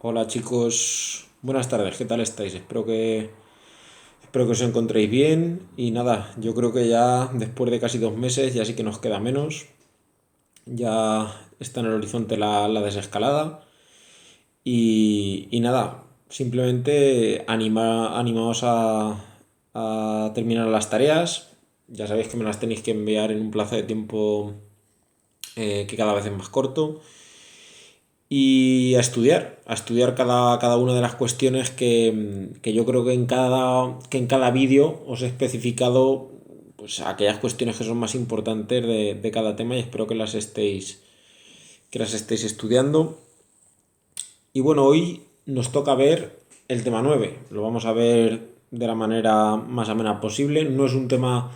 Hola chicos, buenas tardes, ¿qué tal estáis? Espero que os encontréis bien y nada, yo creo que ya después de casi 2 meses ya sí que nos queda menos, ya está en el horizonte la desescalada y nada, simplemente animaos a terminar las tareas, ya sabéis que me las tenéis que enviar en un plazo de tiempo que cada vez es más corto y a estudiar cada una de las cuestiones que yo creo que en cada vídeo os he especificado pues aquellas cuestiones que son más importantes de cada tema y espero que las estéis estudiando. Y bueno, hoy nos toca ver el tema 9. Lo vamos a ver de la manera más amena posible. No es un tema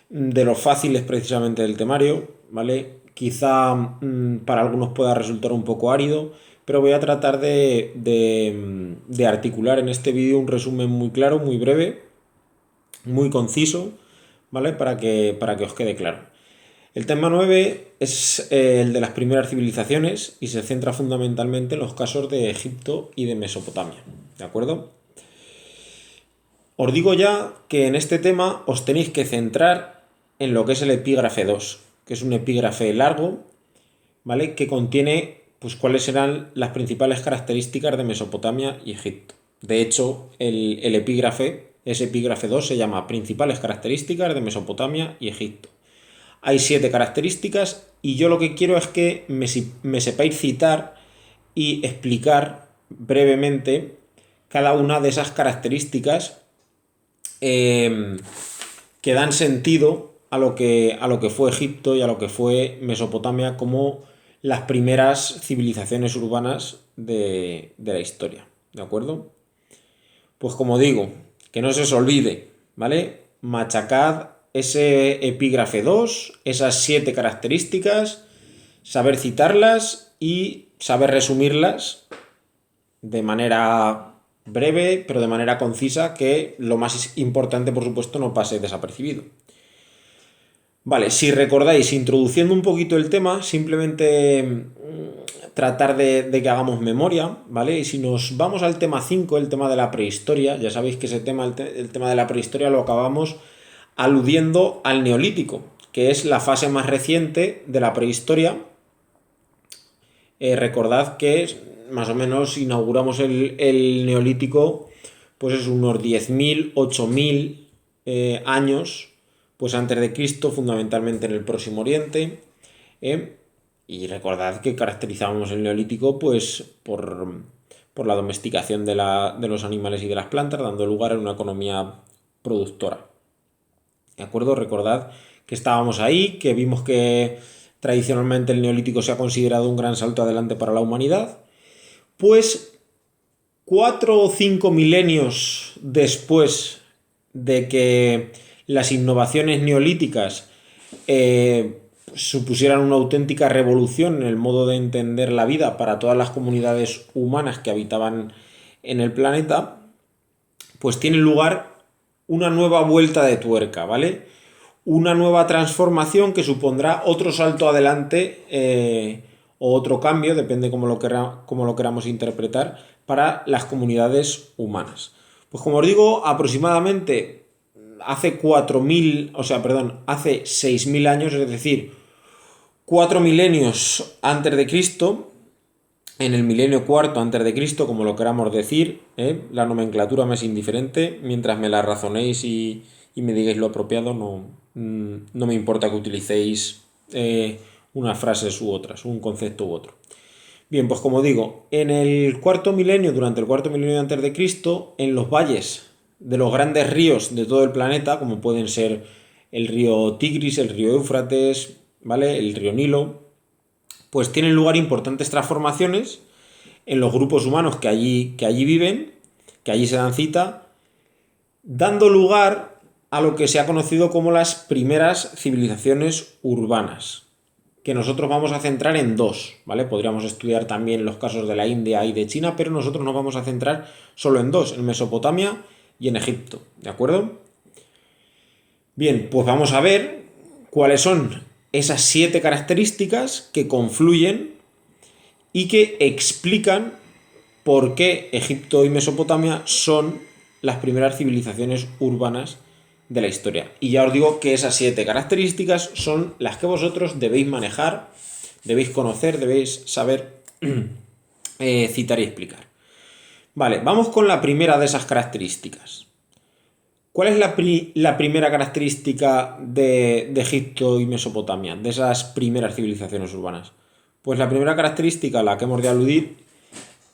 de los fáciles precisamente del temario, ¿vale? Quizá para algunos pueda resultar un poco árido, pero voy a tratar de articular en este vídeo un resumen muy claro, muy breve, muy conciso, ¿vale? Para que os quede claro. El tema 9 es el de las primeras civilizaciones y se centra fundamentalmente en los casos de Egipto y de Mesopotamia, ¿de acuerdo? Os digo ya que en este tema os tenéis que centrar en lo que es el epígrafe 2, que es un epígrafe largo, ¿vale? Que contiene pues cuáles serán las principales características de Mesopotamia y Egipto. De hecho, el epígrafe, ese epígrafe 2 se llama Principales características de Mesopotamia y Egipto. Hay 7 características y yo lo que quiero es que me sepáis citar y explicar brevemente cada una de esas características eh, que dan sentido a lo que fue Egipto y a lo que fue Mesopotamia como las primeras civilizaciones urbanas de la historia. ¿De acuerdo? Pues como digo, que no se os olvide, ¿vale? Machacad ese epígrafe 2, esas 7 características, saber citarlas y saber resumirlas de manera breve, pero de manera concisa, que lo más importante, por supuesto, no pase desapercibido. Vale, si recordáis, introduciendo un poquito el tema, simplemente tratar de que hagamos memoria, ¿vale? Y si nos vamos al tema 5, el tema de la prehistoria, ya sabéis que ese tema, el tema de la prehistoria, lo acabamos aludiendo al Neolítico, que es la fase más reciente de la prehistoria. Recordad que más o menos inauguramos el Neolítico, pues es unos 10.000, 8.000 años pues antes de Cristo, fundamentalmente en el Próximo Oriente. Y recordad que caracterizábamos el Neolítico pues por la domesticación de los animales y de las plantas, dando lugar a una economía productora. ¿De acuerdo? Recordad que estábamos ahí, que vimos que tradicionalmente el Neolítico se ha considerado un gran salto adelante para la humanidad. Pues 4 o 5 milenios después de que las innovaciones neolíticas supusieran una auténtica revolución en el modo de entender la vida para todas las comunidades humanas que habitaban en el planeta, pues tiene lugar una nueva vuelta de tuerca, ¿vale? Una nueva transformación que supondrá otro salto adelante o otro cambio, depende cómo lo queramos interpretar, para las comunidades humanas. Pues como os digo, aproximadamente hace 4.000, o sea, perdón, hace 6.000 años, es decir, 4 milenios antes de Cristo, en el milenio cuarto antes de Cristo, como lo queramos decir, la nomenclatura me es indiferente, mientras me la razonéis y me digáis lo apropiado, no me importa que utilicéis unas frases u otras, un concepto u otro. Bien, pues como digo, en el cuarto milenio, durante el cuarto milenio antes de Cristo, en los valles de los grandes ríos de todo el planeta, como pueden ser el río Tigris, el río Éufrates, ¿vale? El río Nilo, pues tienen lugar importantes transformaciones en los grupos humanos que allí viven, que allí se dan cita, dando lugar a lo que se ha conocido como las primeras civilizaciones urbanas, que nosotros vamos a centrar en dos, ¿vale? Podríamos estudiar también los casos de la India y de China, pero nosotros nos vamos a centrar solo en dos, en Mesopotamia y en Egipto, ¿de acuerdo? Bien, pues vamos a ver cuáles son esas 7 características que confluyen y que explican por qué Egipto y Mesopotamia son las primeras civilizaciones urbanas de la historia. Y ya os digo que esas 7 características son las que vosotros debéis manejar, debéis conocer, debéis saber citar y explicar. Vale, vamos con la primera de esas características. ¿Cuál es la primera característica de Egipto y Mesopotamia, de esas primeras civilizaciones urbanas? Pues la primera característica a la que hemos de aludir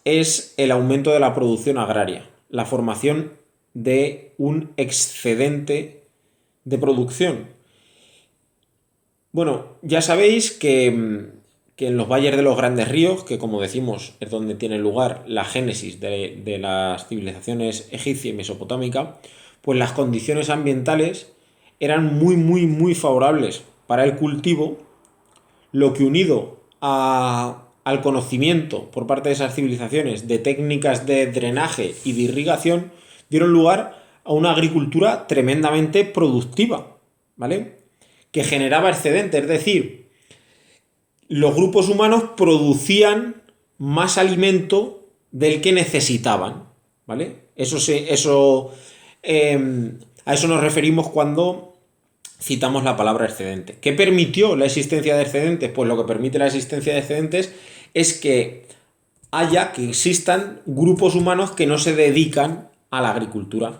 es el aumento de la producción agraria, la formación de un excedente de producción. Bueno, ya sabéis que en los valles de los grandes ríos, que como decimos es donde tiene lugar la génesis de las civilizaciones egipcia y mesopotámica, pues las condiciones ambientales eran muy favorables para el cultivo, lo que unido al conocimiento por parte de esas civilizaciones de técnicas de drenaje y de irrigación, dieron lugar a una agricultura tremendamente productiva, ¿vale? Que generaba excedente, es decir, los grupos humanos producían más alimento del que necesitaban, ¿vale? A eso nos referimos cuando citamos la palabra excedente. ¿Qué permitió la existencia de excedentes? Pues lo que permite la existencia de excedentes es que existan grupos humanos que no se dedican a la agricultura.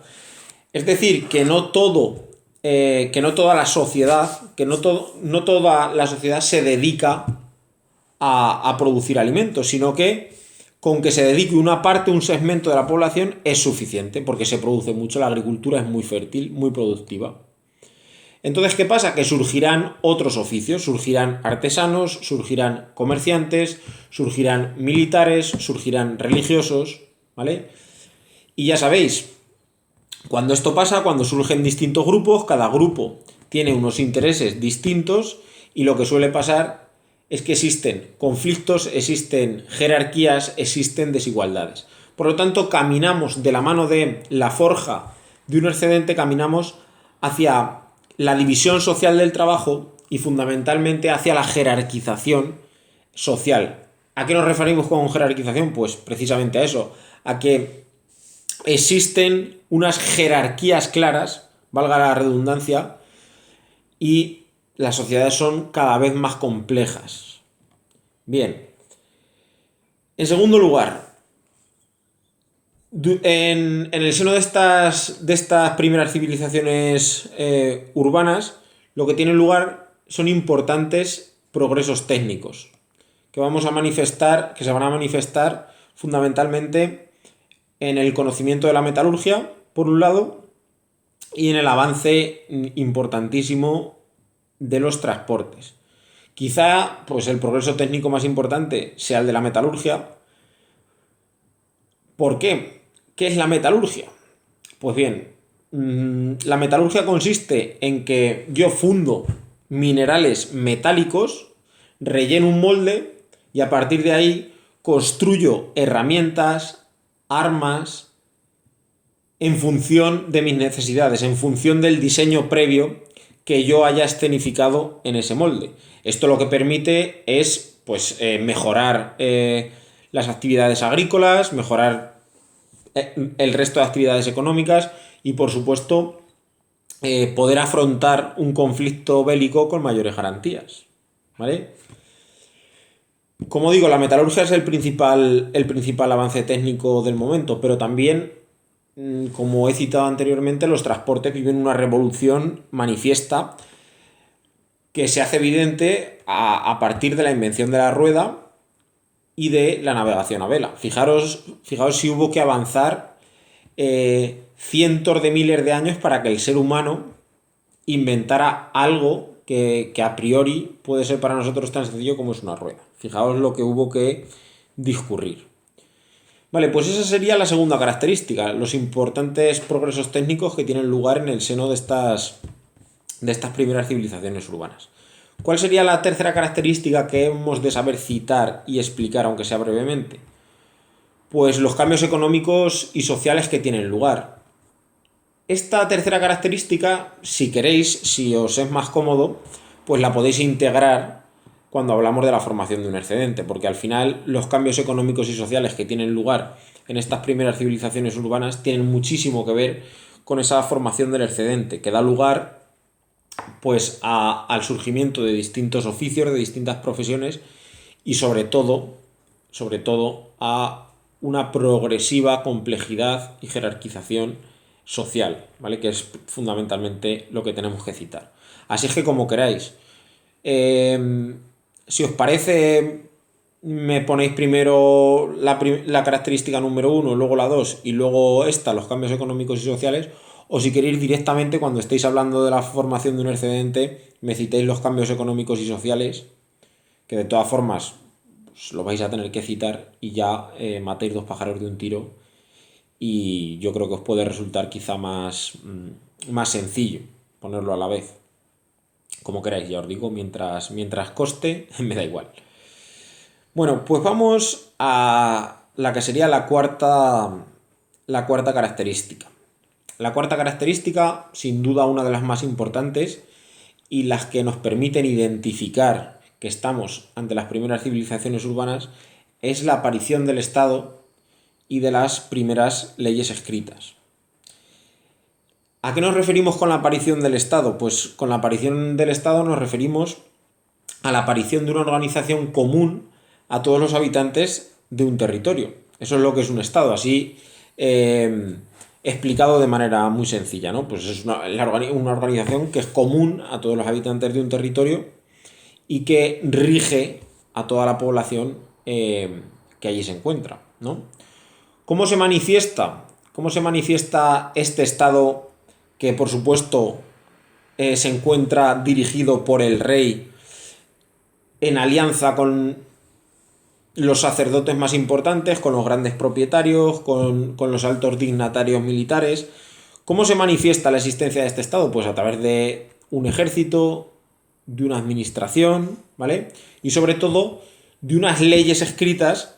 Es decir, que no toda la sociedad, no toda la sociedad se dedica a producir alimentos, sino que con que se dedique una parte, un segmento de la población es suficiente, porque se produce mucho, la agricultura es muy fértil, muy productiva. Entonces, ¿qué pasa? Que surgirán otros oficios, surgirán artesanos, surgirán comerciantes, surgirán militares, surgirán religiosos, ¿vale? Y ya sabéis, cuando esto pasa, cuando surgen distintos grupos, cada grupo tiene unos intereses distintos y lo que suele pasar es que existen conflictos, existen jerarquías, existen desigualdades. Por lo tanto, caminamos de la mano de la forja de un excedente, caminamos hacia la división social del trabajo y fundamentalmente hacia la jerarquización social. ¿A qué nos referimos con jerarquización? Pues precisamente a eso, a que existen unas jerarquías claras, valga la redundancia, y las sociedades son cada vez más complejas. Bien. En segundo lugar, en el seno de estas primeras civilizaciones urbanas, lo que tiene lugar son importantes progresos técnicos que se van a manifestar fundamentalmente en el conocimiento de la metalurgia, por un lado, y en el avance importantísimo de los transportes. Quizá pues, el progreso técnico más importante sea el de la metalurgia. ¿Por qué? ¿Qué es la metalurgia? Pues bien, la metalurgia consiste en que yo fundo minerales metálicos, relleno un molde y a partir de ahí construyo herramientas, armas, en función de mis necesidades, en función del diseño previo que yo haya escenificado en ese molde. Esto lo que permite es pues, mejorar las actividades agrícolas, mejorar el resto de actividades económicas y, por supuesto, poder afrontar un conflicto bélico con mayores garantías. ¿Vale? Como digo, la metalurgia es el principal avance técnico del momento, pero también, como he citado anteriormente, los transportes viven una revolución manifiesta que se hace evidente a partir de la invención de la rueda y de la navegación a vela. Fijaros si hubo que avanzar cientos de miles de años para que el ser humano inventara algo que a priori puede ser para nosotros tan sencillo como es una rueda. Fijaos lo que hubo que discurrir. Vale, pues esa sería la segunda característica, los importantes progresos técnicos que tienen lugar en el seno de estas primeras civilizaciones urbanas. ¿Cuál sería la tercera característica que hemos de saber citar y explicar, aunque sea brevemente? Pues los cambios económicos y sociales que tienen lugar. Esta tercera característica, si queréis, si os es más cómodo, pues la podéis integrar cuando hablamos de la formación de un excedente, porque al final los cambios económicos y sociales que tienen lugar en estas primeras civilizaciones urbanas tienen muchísimo que ver con esa formación del excedente, que da lugar pues al surgimiento de distintos oficios, de distintas profesiones y sobre todo a una progresiva complejidad y jerarquización social, ¿vale? Que es fundamentalmente lo que tenemos que citar. Así es que como queráis. Si os parece, me ponéis primero la característica número 1, luego la 2 y luego esta, los cambios económicos y sociales, o si queréis directamente cuando estéis hablando de la formación de un excedente, me citéis los cambios económicos y sociales, que de todas formas pues, lo vais a tener que citar y ya matéis dos pájaros de un tiro y yo creo que os puede resultar quizá más sencillo ponerlo a la vez. Como queráis, ya os digo, mientras coste, me da igual. Bueno, pues vamos a la que sería la cuarta característica. La cuarta característica, sin duda una de las más importantes y las que nos permiten identificar que estamos ante las primeras civilizaciones urbanas, es la aparición del Estado y de las primeras leyes escritas. ¿A qué nos referimos con la aparición del Estado? Pues con la aparición del Estado nos referimos a la aparición de una organización común a todos los habitantes de un territorio. Eso es lo que es un Estado, así explicado de manera muy sencilla, ¿no? Pues es una organización que es común a todos los habitantes de un territorio y que rige a toda la población que allí se encuentra, ¿no? ¿Cómo se manifiesta? ¿Cómo se manifiesta este Estado que, por supuesto, se encuentra dirigido por el rey en alianza con los sacerdotes más importantes, con los grandes propietarios, con los altos dignatarios militares? ¿Cómo se manifiesta la existencia de este Estado? Pues a través de un ejército, de una administración, ¿vale? Y sobre todo de unas leyes escritas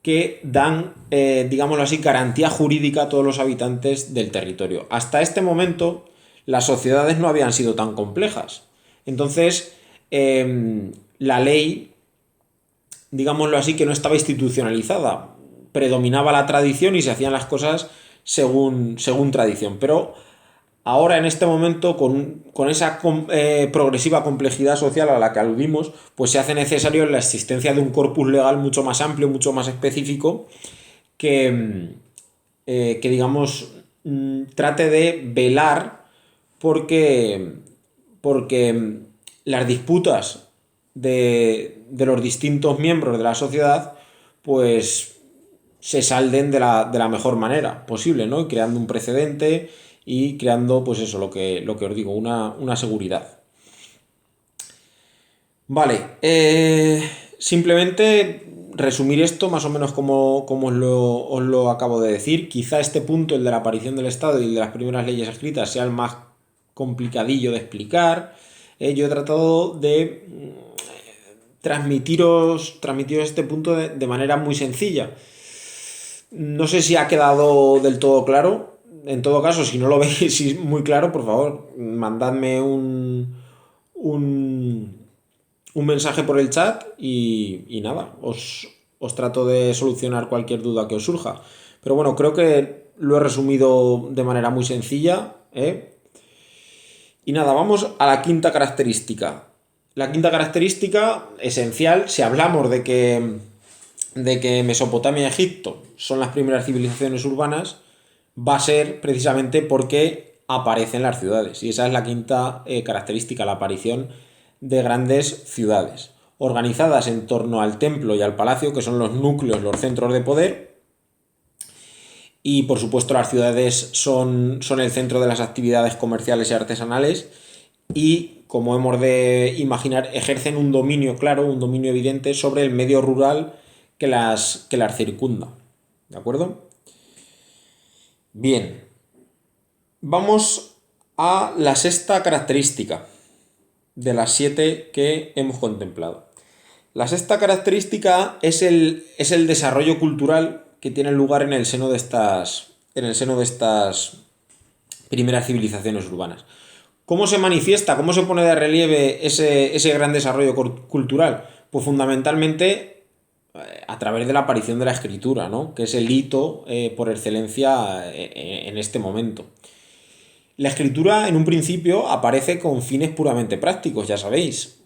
que dan, digámoslo así, garantía jurídica a todos los habitantes del territorio. Hasta este momento las sociedades no habían sido tan complejas. Entonces, la ley, digámoslo así, que no estaba institucionalizada. Predominaba la tradición y se hacían las cosas según tradición. Pero ahora, en este momento, con esa progresiva complejidad social a la que aludimos, pues se hace necesario la existencia de un corpus legal mucho más amplio, mucho más específico, que digamos, trate de velar porque las disputas de los distintos miembros de la sociedad, pues se salden de la mejor manera posible, ¿no? Y creando un precedente y creando, pues eso, lo que os digo, una seguridad. Vale, simplemente resumir esto más o menos como os lo acabo de decir. Quizá este punto, el de la aparición del Estado y el de las primeras leyes escritas, sea el más complicadillo de explicar. Yo he tratado de transmitiros este punto de manera muy sencilla. No sé si ha quedado del todo claro. En todo caso, si no lo veis muy claro, por favor, mandadme un mensaje por el chat y nada, os trato de solucionar cualquier duda que os surja. Pero bueno, creo que lo he resumido de manera muy sencilla, ¿eh? Y nada, vamos a la quinta característica. La quinta característica esencial, si hablamos de que Mesopotamia y Egipto son las primeras civilizaciones urbanas, va a ser precisamente porque aparecen las ciudades. Y esa es la quinta característica, la aparición de grandes ciudades, organizadas en torno al templo y al palacio, que son los núcleos, los centros de poder. Y por supuesto las ciudades son el centro de las actividades comerciales y artesanales y, como hemos de imaginar, ejercen un dominio claro, un dominio evidente sobre el medio rural que las circunda. ¿De acuerdo? Bien, vamos a la sexta característica de las 7 que hemos contemplado. La sexta característica es el desarrollo cultural que tiene lugar en el seno de estas primeras civilizaciones urbanas. ¿Cómo se manifiesta, cómo se pone de relieve ese gran desarrollo cultural? Pues fundamentalmente a través de la aparición de la escritura, ¿no? Que es el hito por excelencia en este momento. La escritura en un principio aparece con fines puramente prácticos, ya sabéis.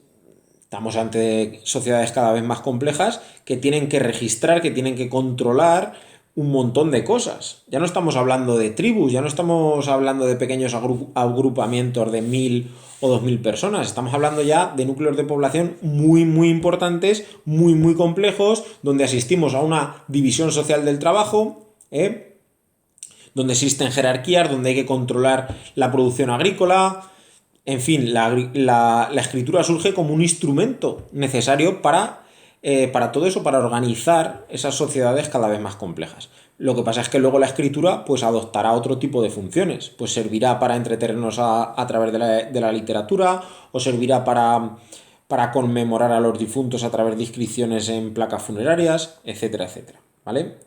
Estamos ante sociedades cada vez más complejas que tienen que registrar, que tienen que controlar un montón de cosas. Ya no estamos hablando de tribus, ya no estamos hablando de pequeños agrupamientos de 1000 o 2000 personas. Estamos hablando ya de núcleos de población muy, muy importantes, muy, muy complejos, donde asistimos a una división social del trabajo, donde existen jerarquías, donde hay que controlar la producción agrícola. En fin, la escritura surge como un instrumento necesario para todo eso, para organizar esas sociedades cada vez más complejas. Lo que pasa es que luego la escritura pues adoptará otro tipo de funciones, pues servirá para entretenernos a través de la literatura, o servirá para conmemorar a los difuntos a través de inscripciones en placas funerarias, etcétera, etcétera, ¿vale?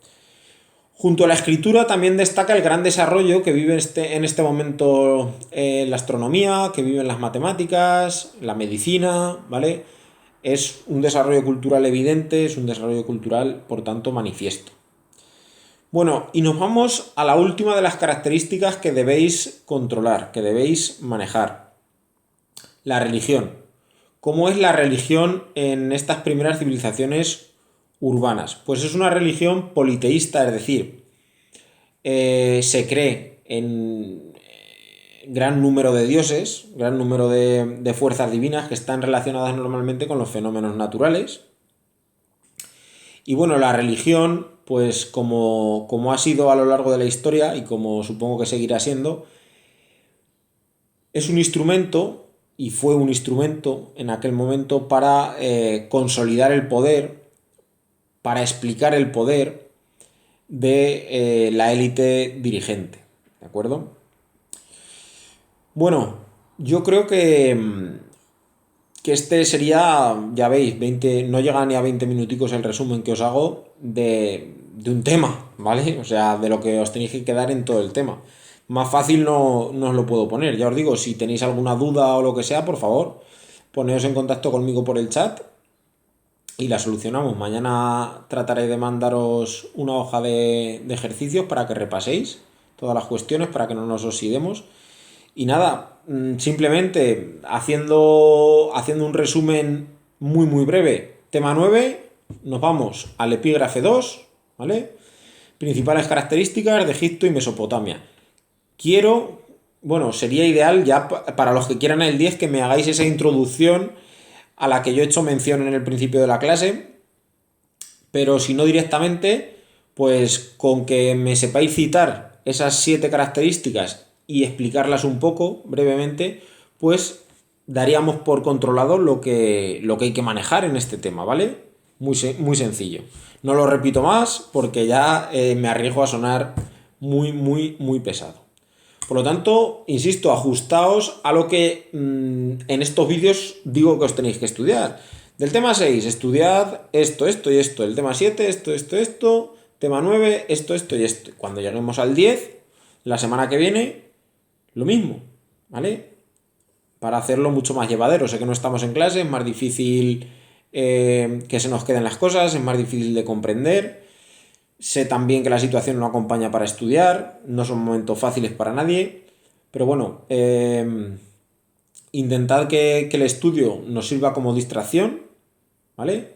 Junto a la escritura también destaca el gran desarrollo que vive en este momento la astronomía, que viven las matemáticas, la medicina, ¿vale? Es un desarrollo cultural evidente, es un desarrollo cultural, por tanto, manifiesto. Bueno, y nos vamos a la última de las características que debéis controlar, que debéis manejar. La religión. ¿Cómo es la religión en estas primeras civilizaciones urbanas? Pues es una religión politeísta, es decir, se cree en gran número de dioses, gran número de fuerzas divinas que están relacionadas normalmente con los fenómenos naturales. Y bueno, la religión, pues como ha sido a lo largo de la historia y como supongo que seguirá siendo, es un instrumento, y fue un instrumento en aquel momento para consolidar el poder, para explicar el poder de la élite dirigente, ¿de acuerdo? Bueno, yo creo que este sería, ya veis, 20, no llega ni a 20 minuticos el resumen que os hago de un tema, ¿vale? O sea, de lo que os tenéis que quedar en todo el tema. Más fácil no os lo puedo poner. Ya os digo, si tenéis alguna duda o lo que sea, por favor, poneos en contacto conmigo por el chat y la solucionamos. Mañana trataré de mandaros una hoja de ejercicios para que repaséis todas las cuestiones, para que no nos oxidemos. Y nada, simplemente haciendo un resumen muy muy breve. Tema 9, nos vamos al epígrafe 2, ¿vale? Principales características de Egipto y Mesopotamia. Sería ideal ya para los que quieran el 10 que me hagáis esa introducción a la que yo he hecho mención en el principio de la clase, pero si no directamente, pues con que me sepáis citar esas 7 características y explicarlas un poco brevemente, pues daríamos por controlado lo que hay que manejar en este tema, ¿vale? Muy sencillo. No lo repito más porque ya me arriesgo a sonar muy, muy, muy pesado. Por lo tanto, insisto, ajustaos a lo que en estos vídeos digo que os tenéis que estudiar. Del tema 6, estudiad esto, esto y esto. El tema 7, esto, esto, esto. Tema 9, esto, esto y esto. Cuando lleguemos al 10, la semana que viene, lo mismo, ¿vale? Para hacerlo mucho más llevadero. Sé que no estamos en clase, es más difícil que se nos queden las cosas, es más difícil de comprender. Sé también que la situación no acompaña para estudiar, no son momentos fáciles para nadie, pero bueno, intentad que el estudio nos sirva como distracción, ¿vale?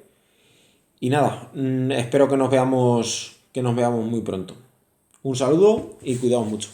Y nada, espero que nos veamos muy pronto. Un saludo y cuidaos mucho.